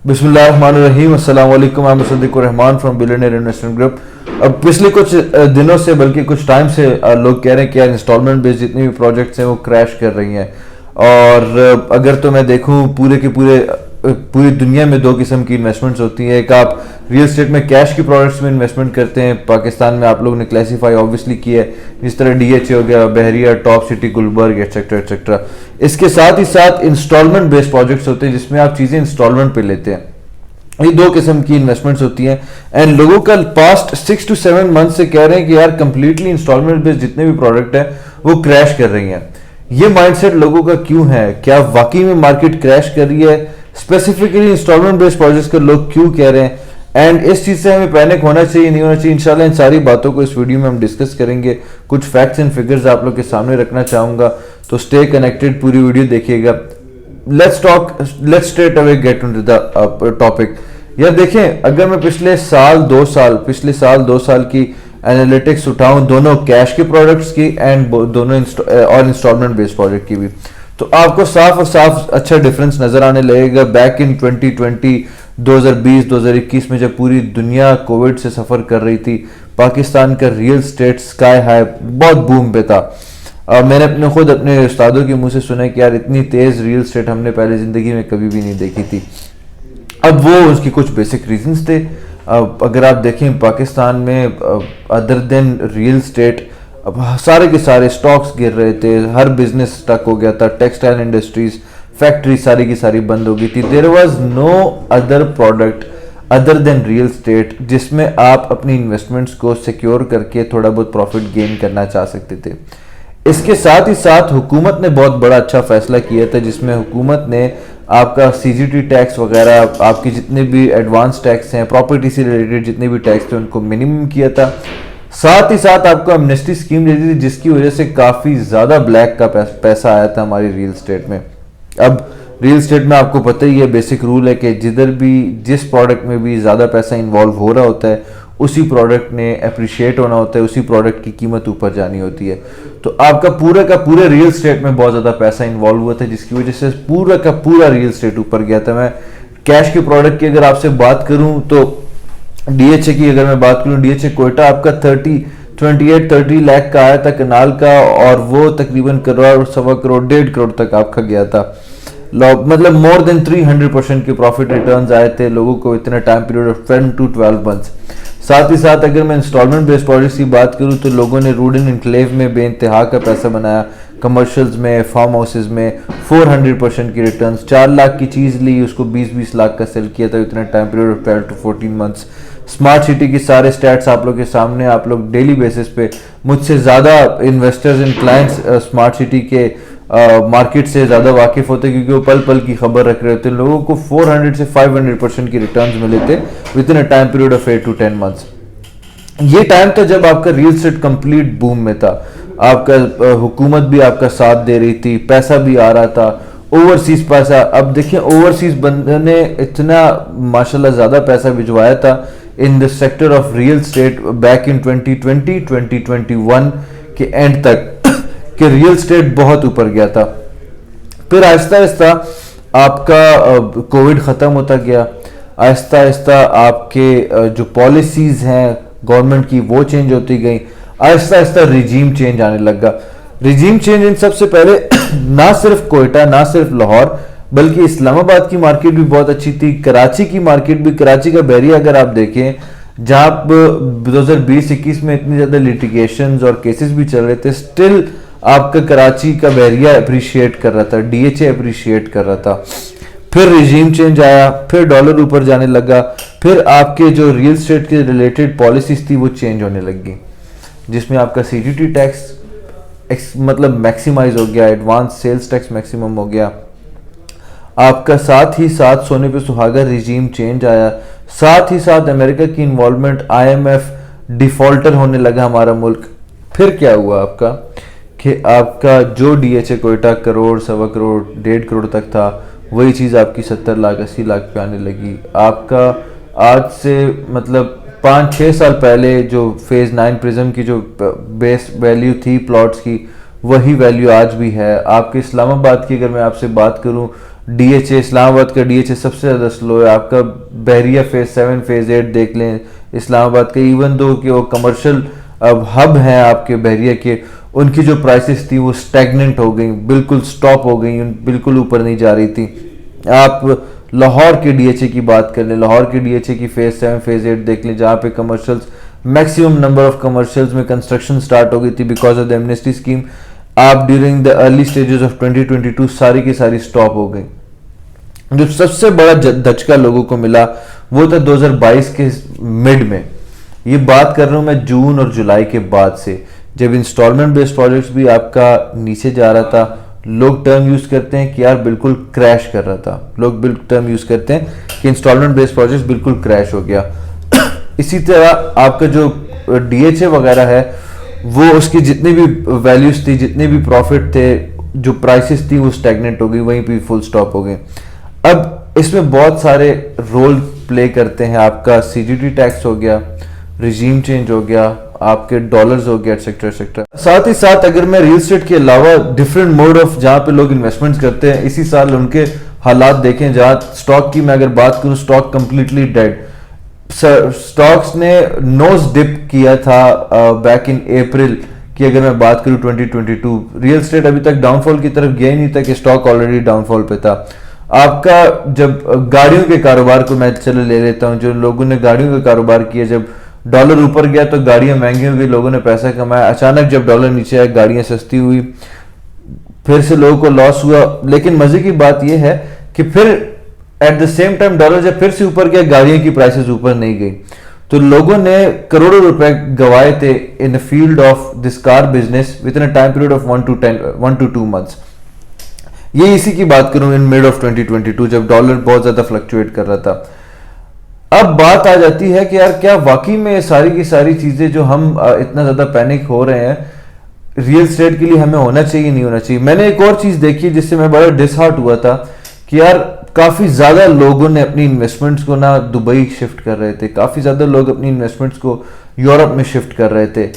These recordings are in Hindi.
बिस्मिल्लाहिर्रहमानिर्रहीम। अस्सलाम वालेकुम। I am Saddiqur Rahman from billionaire investment group. अब पिछले कुछ दिनों से, बल्कि कुछ टाइम से लोग कह रहे हैं कि यार इंस्टॉलमेंट बेस्ड जितनी भी प्रोजेक्ट्स हैं वो क्रैश कर रही हैं। और अगर तो मैं देखूं पूरे के पूरे पूरी दुनिया में दो किस्म की इन्वेस्टमेंट्स होती हैं। एक आप रियल एस्टेट में कैश की प्रोडक्ट्स में इन्वेस्टमेंट करते हैं। पाकिस्तान में आप लोगों ने क्लासीफाई ऑब्वियसली किया है, जिस तरह डीएचए हो गया, Bahria, top city, Gulberg etcetera etcetera. इसके साथ ही साथ इंस्टॉलमेंट बेस्ड प्रोजेक्ट्स होते हैं जिसमें आप चीज़ें इंस्टॉलमेंट पे लेते हैं। ये दो किस्म की इन्वेस्टमेंट्स होती हैं। एंड लोगों का पास्ट 6 to 7 मंथ से कह रहे हैं कि यार कंप्लीटली इंस्टॉलमेंट बेस्ड जितने भी प्रोडक्ट है वो क्रैश कर रही हैं। ये माइंडसेट लोगों का क्यों है? क्या वाकई में मार्केट क्रैश कर रही है? स्पेसिफिकली इंस्टॉलमेंट बेस्ड प्रोजेक्ट्स के लोग क्यों कह रहे हैं? एंड इस चीज से हमें पैनिक होना चाहिए, नहीं होना चाहिए? इंशाल्लाह इन सारी बातों को इस वीडियो में हम डिस्कस करेंगे। कुछ फैक्ट्स एंड फिगर्स आप लोग के सामने रखना चाहूंगा, तो स्टे कनेक्टेड, पूरी वीडियो देखिएगा। Let's straight away get into the topic. यार देखें, अगर मैं पिछले साल 2 साल की एनालिटिक्स उठाऊं, दोनों कैश के प्रोडक्ट्स की एंड दोनों और इंस्टॉलमेंट बेस्ड प्रोडक्ट की भी, तो आपको साफ और साफ अच्छा डिफरेंस नजर आने लगेगा। बैक इन 2020, 2020, 2021 में जब पूरी दुनिया कोविड से सफर कर रही थी, पाकिस्तान का रियल स्टेट स्काई हाई बहुत बूम पे था। मैंने खुद अपने उस्तादों के मुंह से सुना है कि यार इतनी तेज रियल स्टेट हमने पहले जिंदगी में कभी भी नहीं देखी थी। अब वो उसकी कुछ बेसिक रीजंस थे। अगर आप देखें पाकिस्तान में अदर देन रियल स्टेट, अब सारे के सारे स्टॉक्स गिर रहे थे, हर बिजनेस स्टक हो गया था, टेक्सटाइल इंडस्ट्रीज, फैक्ट्री सारी की सारी बंद हो गई थी। There was no other product other than real estate जिसमें आप अपनी इन्वेस्टमेंट्स को सिक्योर करके थोड़ा बहुत प्रॉफिट गेन करना चाह सकते थे। इसके साथ ही साथ हुकूमत ने बहुत बड़ा अच्छा फैसला किया था, जिसमें हुकूमत ने आपका सीजीटी टैक्स वगैरह, आपके जितने भी एडवांस टैक्स हैं, प्रॉपर्टी से रिलेटेड जितने भी टैक्स थे उनको मिनिमम किया था। साथ ही साथ आपको एमनेस्टी स्कीम दे दी थी, जिसकी वजह से काफ़ी ज़्यादा ब्लैक का पैसा आया था हमारी रियल स्टेट में। अब रियल स्टेट में आपको पता ही है, बेसिक रूल है कि जिधर भी जिस प्रोडक्ट में भी ज़्यादा पैसा इन्वॉल्व हो रहा होता है, उसी प्रोडक्ट ने अप्रिशिएट होना होता है, उसी प्रोडक्ट की कीमत ऊपर जानी होती है। तो आपका पूरा का पूरा रियल स्टेट में बहुत ज़्यादा पैसा इन्वॉल्व हुआ था, जिसकी वजह से पूरा का पूरा रियल स्टेट ऊपर गया था। मैं कैश के प्रोडक्ट की अगर आपसे बात करूं तो डीएचए की अगर मैं बात करूं, डीएचए कोयटा आपका 28-30 लाख का आया था कनाल का, और वो तकरीबन करोड़, सवा करोड़, 1.5 करोड़ तक आपका गया था। मतलब मोर देन 300% के प्रॉफिट रिटर्न्स आए थे लोगों को इतना time period of 10 to 12 months. साथ ही साथ अगर मैं इंस्टॉलमेंट बेस्ड प्रोजेक्ट्स की बात करूं तो लोगों ने रूडन इनक्लेव में बेइंतहा का पैसा बनाया, कमर्शियल्स में, फार्म हाउसेज में 400% की रिटर्न्स। 4 लाख की चीज़ ली, उसको 20-20 लाख का सेल किया था इतना time period of 12 to 14 months. Smart city की सारे स्टैट्स आप लोग के सामने, आप लोग डेली बेसिस पे मुझसे ज़्यादा investors and clients smart city के मार्केट से ज़्यादा वाकिफ होते, क्योंकि वो पल पल की खबर रख रहे होते। लोगों को 400 से 500% की रिटर्न्स मिले थे with in a time period of 8 to 10 months. ये टाइम था जब आपका रियल एस्टेट कंप्लीट बूम में था। आपका हुकूमत भी आपका साथ दे रही थी, पैसा भी आ रहा था, ओवरसीज पैसा। अब देखिए ओवरसीज बंदे ने इतना माशाल्लाह ज़्यादा पैसा भिजवाया था in the sector of real estate back in 2020, 2021 के एंड तक कि रियल एस्टेट बहुत ऊपर गया था। फिर आहिस्ता आहिस्ता आपका कोविड ख़त्म होता गया, आहिस्ता आहिस्ता आपके जो पॉलिसीज़ हैं गवर्नमेंट की वो चेंज होती गई, आहिस्ता आहिस्ता रिजीम चेंज आने लगा। रिजीम चेंज इन सबसे पहले ना सिर्फ कोयटा, ना सिर्फ लाहौर, बल्कि इस्लामाबाद की मार्केट भी बहुत अच्छी थी, कराची की मार्केट भी, कराची का बहरिया अगर आप देखें, जहाँ 2020-21 में इतनी ज़्यादा लिटिगेशंस और केसेस भी चल रहे थे, स्टिल आपका कराची का बहरिया अप्रिशिएट कर रहा था, डीएचए अप्रिशिएट कर रहा था। फिर रिजीम चेंज आया, फिर डॉलर ऊपर जाने लगा, फिर आपके जो रियल एस्टेट के रिलेटेड पॉलिसीज थी वो चेंज होने लगी, जिसमें आपका सीजीटी टैक्स मतलब मैक्सिमाइज हो गया, एडवांस सेल्स टैक्स मैक्सिमम हो गया आपका। साथ ही साथ सोने पे सुहागा रिजीम चेंज आया, साथ ही साथ अमेरिका की इन्वॉल्वमेंट, आईएमएफ, डिफॉल्टर होने लगा हमारा मुल्क। फिर क्या हुआ आपका कि आपका जो डीएचए कोयटा करोड़, सवा करोड़, 1.5 करोड़ तक था, वही चीज़ आपकी 70 लाख 80 लाख पे आने लगी। आपका आज से मतलब 5-6 साल पहले जो फेज़ 9 प्रिज्म की जो बेस वैल्यू थी प्लॉट्स की, वही वैल्यू आज भी है। आपके इस्लामाबाद की अगर मैं आपसे बात करूं, डीएचए, इस्लामाबाद का डीएचए सबसे ज़्यादा स्लो है। आपका बहरिया फेज 7 फेज 8 देख लें इस्लामाबाद के, इवन दो कि वो कमर्शियल अब हब हैं आपके बहरिया के, उनकी जो प्राइसेस थी वो स्टैग्नेंट हो गई, बिल्कुल स्टॉप हो गई, बिल्कुल ऊपर नहीं जा रही थी। आप लाहौर के डीएचए की बात कर लें, लाहौर के डीएचए की फेज 7 फेज 8 देख लें, जहाँ पे commercials maximum number of commercials में कंस्ट्रक्शन स्टार्ट हो गई थी because of the amnesty scheme. आप during the early stages of 2022 सारी की सारी स्टॉप हो गई। जो सबसे बड़ा धचका लोगों को मिला वो था 2022 के मिड में। ये बात कर रहा हूं मैं जून और जुलाई के बाद से, जब इंस्टॉलमेंट बेस्ड प्रोजेक्ट्स भी आपका नीचे जा रहा था। लोग टर्म यूज करते हैं कि यार बिल्कुल क्रैश कर रहा था, लोग बिल्कुल टर्म यूज करते हैं कि इंस्टॉलमेंट बेस्ड प्रोजेक्ट्स बिल्कुल क्रैश हो गया। इसी तरह आपका जो डीएचए वगैरह है वो उसकी जितनी भी वैल्यूज थी, जितने भी प्रॉफिट थे, जो प्राइसेस थी वो स्टैग्नेंट हो गई, वहीं पे फुल स्टॉप हो गई। अब इसमें बहुत सारे रोल प्ले करते हैं। आपका सीजीटी टैक्स हो गया, रिजीम चेंज हो गया, आपके डॉलर्स हो गया, एक्सेट्रा एक्सेट्रा। साथ ही साथ अगर मैं रियल एस्टेट के अलावा डिफरेंट मोड ऑफ जहाँ पे लोग इन्वेस्टमेंट्स करते हैं, इसी साल उनके हालात देखें। जहाँ स्टॉक की मैं अगर बात करूँ, स्टॉक कंप्लीटली डेड। स्टॉक्स ने नोज डिप किया था बैक इन अप्रैल की अगर मैं बात करूँ 2022। रियल एस्टेट अभी तक डाउनफॉल की तरफ गया ही नहीं था कि स्टॉक ऑलरेडी डाउनफॉल पे था। आपका जब गाड़ियों के कारोबार को मैं चलो ले लेता हूँ, जो लोगों ने गाड़ियों का कारोबार किया, जब डॉलर ऊपर गया तो गाड़ियां महंगी हो गई, लोगों ने पैसा कमाया। अचानक जब डॉलर नीचे आया गाड़ियां सस्ती हुई, फिर से लोगों को लॉस हुआ। लेकिन मजे की बात यह है कि फिर at the same time dollar जब फिर से ऊपर गया, गाड़ियों की प्राइसेस ऊपर नहीं गई, तो लोगों ने करोड़ों रुपए गवाए थे in the field of this car business with in a time period of 1 to 2 months। ये इसी की बात करूं इन मिड ऑफ 2022 जब डॉलर बहुत ज्यादा फ्लक्चुएट कर रहा था। अब बात आ जाती है कि यार क्या वाकई में सारी की सारी चीजें जो हम इतना ज्यादा पैनिक हो रहे हैं, रियल एस्टेट के लिए हमें होना चाहिए नहीं होना चाहिए। मैंने एक और चीज देखी जिससे मैं बड़ा डिसहार्ट हुआ था कि यार काफी ज्यादा लोगों ने अपनी इन्वेस्टमेंट्स को ना दुबई शिफ्ट कर रहे थे, काफी ज्यादा लोग अपनी इन्वेस्टमेंट्स को यूरोप में शिफ्ट कर रहे थे।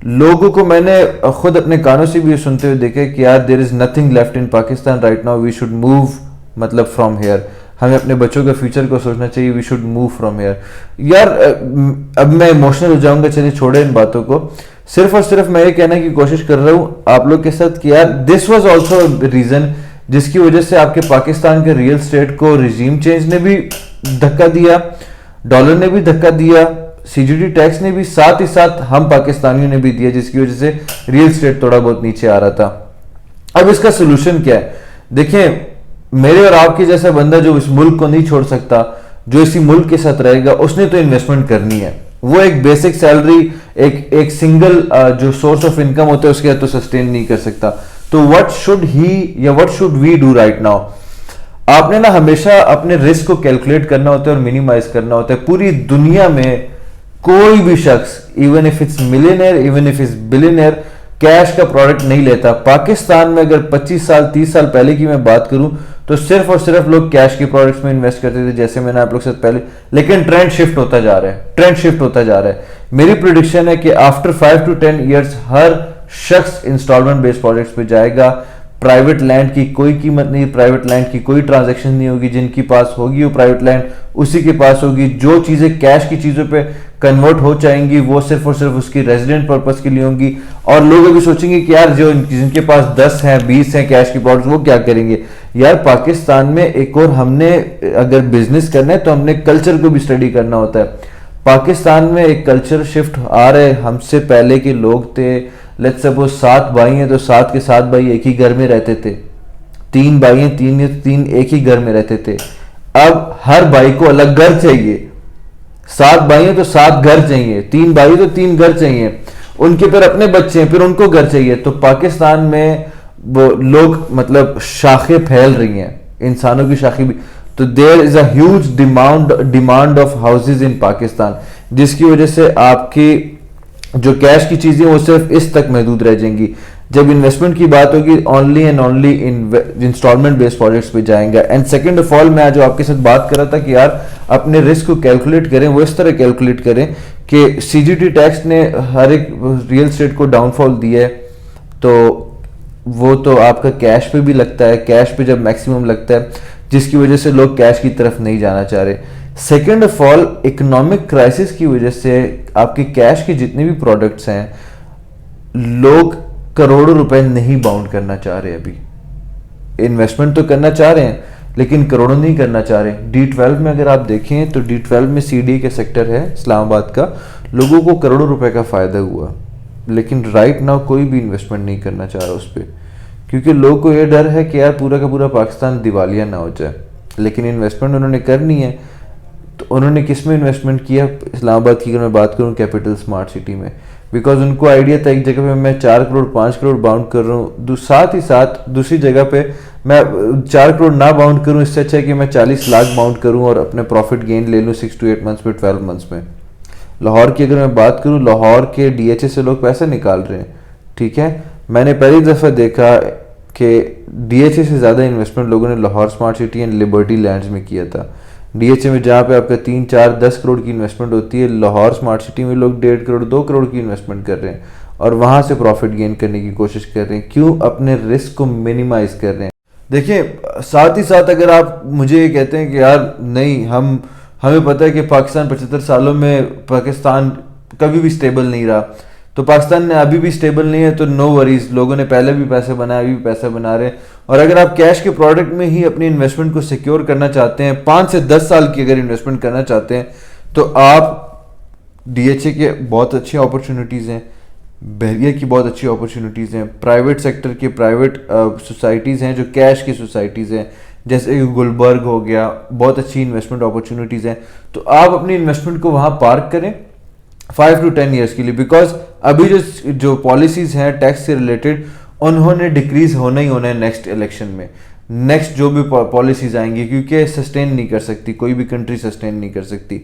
लोगों को मैंने खुद अपने कानों से भी सुनते हुए देखे कि यार there is nothing left in Pakistan right now, we should move, मतलब फ्रॉम हेयर। हमें अपने बच्चों के फ्यूचर को सोचना चाहिए, we should move from here. यार अब मैं इमोशनल हो जाऊंगा, चलिए छोड़े इन बातों को। सिर्फ और सिर्फ मैं ये कहने की कोशिश कर रहा हूँ आप लोग के साथ कि यार दिस वाज आल्सो रीजन जिसकी वजह से आपके पाकिस्तान के रियल एस्टेट को रिजीम चेंज ने भी धक्का दिया, डॉलर ने भी धक्का दिया, सीजीटी टैक्स ने भी, साथ ही साथ हम पाकिस्तानियों ने भी दिया, जिसकी वजह से रियल एस्टेट थोड़ा बहुत नीचे आ रहा था। अब इसका सोल्यूशन क्या है? देखिए, मेरे और आपके जैसा बंदा जो इस मुल्क को नहीं छोड़ सकता, जो इसी मुल्क के साथ रहेगा, उसने तो इन्वेस्टमेंट करनी है। वो एक बेसिक सैलरी, एक सिंगल जो सोर्स ऑफ इनकम होता है उसके साथ तो सस्टेन नहीं कर सकता। तो व्हाट शुड ही या what should we do right now? आपने ना हमेशा अपने रिस्क को कैलकुलेट करना होता है और मिनिमाइज करना होता है। पूरी दुनिया में कोई भी शख्स, even if it's millionaire, even if it's billionaire, cash का प्रोडक्ट नहीं लेता। पाकिस्तान में अगर 25 साल 30 साल पहले की मैं बात करूं तो सिर्फ और सिर्फ लोग कैश के प्रोडक्ट्स में इन्वेस्ट करते थे, जैसे मैंने आप लोग से पहले। लेकिन ट्रेंड शिफ्ट होता जा रहा है, ट्रेंड शिफ्ट होता जा रहा है। मेरी प्रेडिक्शन है कि आफ्टर 5 to 10 years हर शख्स इंस्टॉलमेंट बेस्ड प्रोजेक्ट्स पे जाएगा। प्राइवेट लैंड की कोई कीमत नहीं, प्राइवेट लैंड की कोई ट्रांजैक्शन नहीं होगी। जिनकी पास होगी वो प्राइवेट लैंड उसी के पास होगी। जो चीजें कैश की चीजों पे कन्वर्ट हो जाएंगी वो सिर्फ और सिर्फ उसकी रेजिडेंट पर्पस के लिए होंगी। और लोग अभी सोचेंगे कि यार जो जिनके पास 10 हैं 20 हैं कैश की प्रोडक्ट्स, वो क्या करेंगे? यार पाकिस्तान में एक और हमने अगर बिजनेस करना है तो हमने कल्चर को भी स्टडी करना होता है। पाकिस्तान में एक कल्चर शिफ्ट आ रहे, हमसे पहले के लोग थे, लेट्स सपोज 7 भाई हैं तो 7 के 7 भाई एक ही घर में रहते थे। 3 भाई हैं, 3 एक ही घर में रहते थे। अब हर भाई को अलग घर चाहिए। 7 भाई हैं तो 7 घर चाहिए, 3 भाई तो 3 घर चाहिए, उनके फिर अपने बच्चे हैं, फिर उनको घर चाहिए। तो पाकिस्तान में वो लोग मतलब शाखें फैल रही हैं, इंसानों की शाखें भी। तो there is a huge demand of houses in Pakistan, जिसकी वजह से आपकी जो कैश की चीजें वो सिर्फ इस तक महदूद रह जाएंगी। जब इन्वेस्टमेंट की बात होगी only and only installment based projects पे जाएंगे। एंड सेकंड ऑफ ऑल, मैं जो आपके साथ बात कर रहा था कि यार अपने रिस्क को कैलकुलेट करें, वो इस तरह कैलकुलेट करें कि सीजीटी टैक्स ने हर एक रियल एस्टेट को डाउनफॉल दिया है, तो वो तो आपका कैश पे भी लगता है। कैश पे जब मैक्सिमम लगता है जिसकी वजह से लोग कैश की तरफ नहीं जाना चाह रहे। Second of all, economic crisis की वजह से आपके कैश के जितने भी प्रोडक्ट्स हैं, लोग करोड़ों रुपए नहीं बाउंड करना चाह रहे। अभी इन्वेस्टमेंट तो करना चाह रहे हैं लेकिन करोड़ों नहीं करना चाह रहे। D12 में अगर आप देखें तो D12 में CDA का सेक्टर है इस्लामाबाद का, लोगों को करोड़ों रुपए का फ़ायदा हुआ, लेकिन राइट नाउ कोई भी इन्वेस्टमेंट नहीं करना चाह रहा उस पर, क्योंकि लोगों को ये डर है कि यार पूरा का पूरा पाकिस्तान दिवालिया ना हो जाए। लेकिन इन्वेस्टमेंट उन्होंने करनी है, तो उन्होंने किस में इन्वेस्टमेंट किया? इस्लामाबाद की अगर मैं बात करूँ कैपिटल स्मार्ट सिटी में, बिकॉज उनको आइडिया था एक जगह पे मैं 4 करोड़ 5 करोड़ बाउंड कर रहा हूँ, साथ ही साथ दूसरी जगह पे मैं 4 करोड़ ना बाउंड करूँ, इससे अच्छा है कि मैं 40 लाख बाउंड करूँ और अपने प्रॉफिट गेन ले लूँ 6 to 8 मंथ्स में, 12 मंथ्स में। लाहौर की अगर मैं बात करूँ, लाहौर के DHA से लोग पैसे निकाल रहे हैं, ठीक है। मैंने पहली दफ़ा देखा कि DHA से ज़्यादा इन्वेस्टमेंट लोगों ने Lahore smart city and liberty lands में किया था। DHA में जहाँ पे आपका 3 4 10 करोड़ की इन्वेस्टमेंट होती है, लाहौर स्मार्ट सिटी में लोग 1.5 करोड़ 2 करोड़ की इन्वेस्टमेंट कर रहे हैं और वहाँ से प्रॉफिट गेन करने की कोशिश कर रहे हैं। क्यों? अपने रिस्क को मिनिमाइज कर रहे हैं। देखिए, साथ ही साथ अगर आप मुझे ये कहते हैं कि यार नहीं, हमें पता है कि पाकिस्तान 75 सालों में पाकिस्तान कभी भी स्टेबल नहीं रहा, तो पाकिस्तान ने अभी भी स्टेबल नहीं है, तो नो वरीज, लोगों ने पहले भी पैसे बनाए, अभी भी पैसे बना रहे हैं। और अगर आप कैश के प्रोडक्ट में ही अपनी इन्वेस्टमेंट को सिक्योर करना चाहते हैं, 5 से 10 साल की अगर इन्वेस्टमेंट करना चाहते हैं, तो आप DHA के बहुत अच्छी अपॉर्चुनिटीज़ हैं, बहरिया की बहुत अच्छी अपॉर्चुनिटीज़ हैं, प्राइवेट सेक्टर की प्राइवेट सोसाइटीज़ हैं जो कैश की सोसाइटीज़ हैं, जैसे कि गुलबर्ग हो गया, बहुत अच्छी इन्वेस्टमेंट अपॉर्चुनिटीज़ हैं। तो आप अपनी इन्वेस्टमेंट को वहाँ पार्क करें 5 to 10 ईयर्स के लिए, बिकॉज अभी जो पॉलिसीज़ हैं टैक्स से रिलेटेड, उन्होंने डिक्रीज होना ही होना है नेक्स्ट इलेक्शन में, नेक्स्ट जो भी पॉलिसीज आएंगी, क्योंकि सस्टेन नहीं कर सकती, कोई भी कंट्री सस्टेन नहीं कर सकती।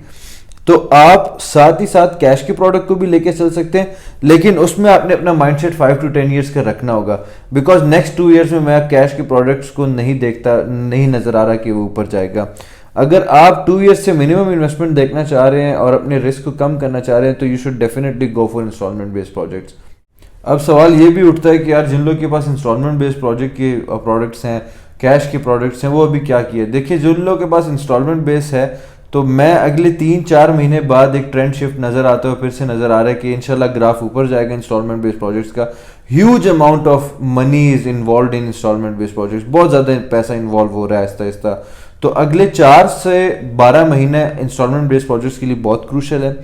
तो आप साथ ही साथ कैश के प्रोडक्ट को भी लेके चल सकते हैं, लेकिन उसमें आपने अपना माइंडसेट 5 to 10 ईयर्स का रखना होगा, बिकॉज नेक्स्ट 2 ईयर्स में मैं कैश के प्रोडक्ट्स को नहीं देखता, नहीं नजर आ रहा कि वो ऊपर जाएगा। अगर आप 2 ईयर्स से मिनिमम इन्वेस्टमेंट देखना चाह रहे हैं और अपने रिस्क को कम करना चाह रहे हैं, तो you should definitely go for installment based projects. अब सवाल ये भी उठता है कि यार जिन लोगों के पास इंस्टॉलमेंट बेस्ड प्रोजेक्ट के प्रोडक्ट्स हैं, कैश के प्रोडक्ट्स हैं, वो अभी क्या किए? देखिए, जिन लोगों के पास इंस्टॉलमेंट बेस है, तो मैं अगले 3-4 महीने बाद एक ट्रेंड शिफ्ट नज़र आता है, फिर से नज़र आ रहा है कि इंशाल्लाह ग्राफ ऊपर जाएगा इंस्टॉलमेंट बेस्ड प्रोजेक्ट्स का। Huge amount of money is involve in installment based projects, बहुत ज़्यादा पैसा इन्वॉल्व हो रहा है आहिस्ता आहिस्ता। तो अगले 4 से 12 महीने इंस्टॉलमेंट बेस्ड प्रोजेक्ट्स के लिए बहुत क्रूशल है,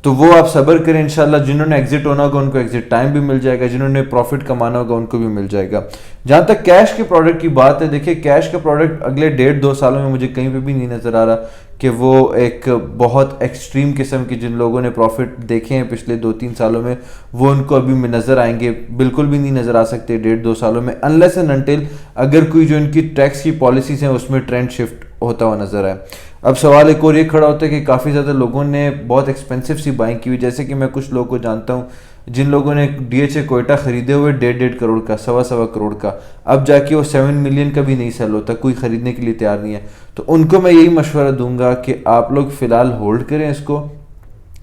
तो वो आप सब्र करें इंशाल्लाह। जिन्होंने एग्जिट होना होगा उनको एग्जिट टाइम भी मिल जाएगा, जिन्होंने प्रॉफिट कमाना होगा उनको भी मिल जाएगा। जहाँ तक कैश के प्रोडक्ट की बात है, देखिए कैश का प्रोडक्ट अगले 1.5-2 सालों में मुझे कहीं पे भी नहीं नज़र आ रहा कि वो एक बहुत एक्सट्रीम किस्म के, जिन लोगों ने प्रॉफिट देखे हैं पिछले 2-3 सालों में, वो उनको अभी में नज़र आएंगे, बिल्कुल भी नहीं नज़र आ सकते 1.5-2 सालों में, अनलेस एंड अनटिल अगर कोई जो इनकी टैक्स की पॉलिसीज़ हैं उसमें ट्रेंड शिफ्ट होता हुआ नज़र आए। अब सवाल एक और ये खड़ा होता है कि काफ़ी ज़्यादा लोगों ने बहुत एक्सपेंसिव सी बाइंग की हुई, जैसे कि मैं कुछ लोगों को जानता हूँ जिन लोगों ने DHA कोयटा खरीदे हुए 1.5 करोड़ का, 1.25 करोड़ का, अब जाके वो 7 मिलियन का भी नहीं सेल होता, कोई ख़रीदने के लिए तैयार नहीं है। तो उनको मैं यही मशवरा दूंगा कि आप लोग फ़िलहाल होल्ड करें इसको,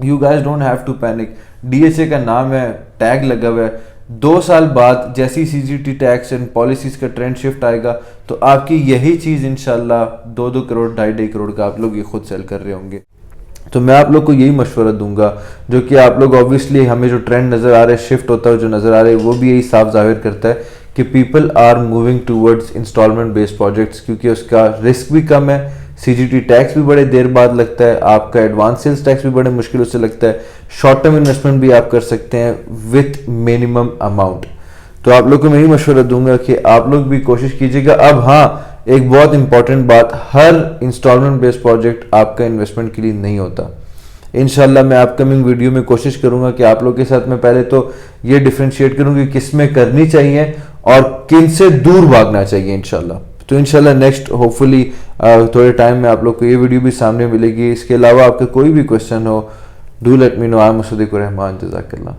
you guys don't have to panic. DHA का नाम है, टैग लगा हुआ है, 2 साल बाद जैसी CGT टैक्स एंड पॉलिसीज़ का ट्रेंड शिफ्ट आएगा तो आपकी यही चीज़ इंशाल्लाह 2-2 करोड़ 2.5 करोड़ का आप लोग ये खुद सेल कर रहे होंगे। तो मैं आप लोग को यही मशवरा दूंगा, जो कि आप लोग ऑब्वियसली हमें जो ट्रेंड नज़र आ रहा है, शिफ्ट होता है जो नज़र आ रहा है, वो भी यही साफ जाहिर करता है कि people are moving towards installment based projects, क्योंकि उसका रिस्क भी कम है, CGT टैक्स भी बड़े देर बाद लगता है, आपका एडवांस सेल्स टैक्स भी बड़े मुश्किलों से लगता है, शॉर्ट टर्म इन्वेस्टमेंट भी आप कर सकते हैं विथ मिनिमम अमाउंट। तो आप लोग को मैं यही मशवरा दूंगा कि आप लोग भी कोशिश कीजिएगा। अब हाँ, एक बहुत इंपॉर्टेंट बात, हर इंस्टॉलमेंट बेस्ड प्रोजेक्ट आपका इन्वेस्टमेंट के लिए नहीं होता। इंशाल्लाह मैं अपकमिंग वीडियो में कोशिश करूंगा कि आप लोग के साथ मैं पहले तो ये डिफ्रेंशिएट करूँ कि किस में करनी चाहिए और किन से दूर भागना चाहिए इंशाल्लाह। तो इंशाल्लाह नेक्स्ट होपफुली थोड़े टाइम में आप लोग को ये वीडियो भी सामने मिलेगी। इसके अलावा आपका कोई भी क्वेश्चन हो, do let me know. I am Musaddiqur Rahman, जज़ाकल्लाह।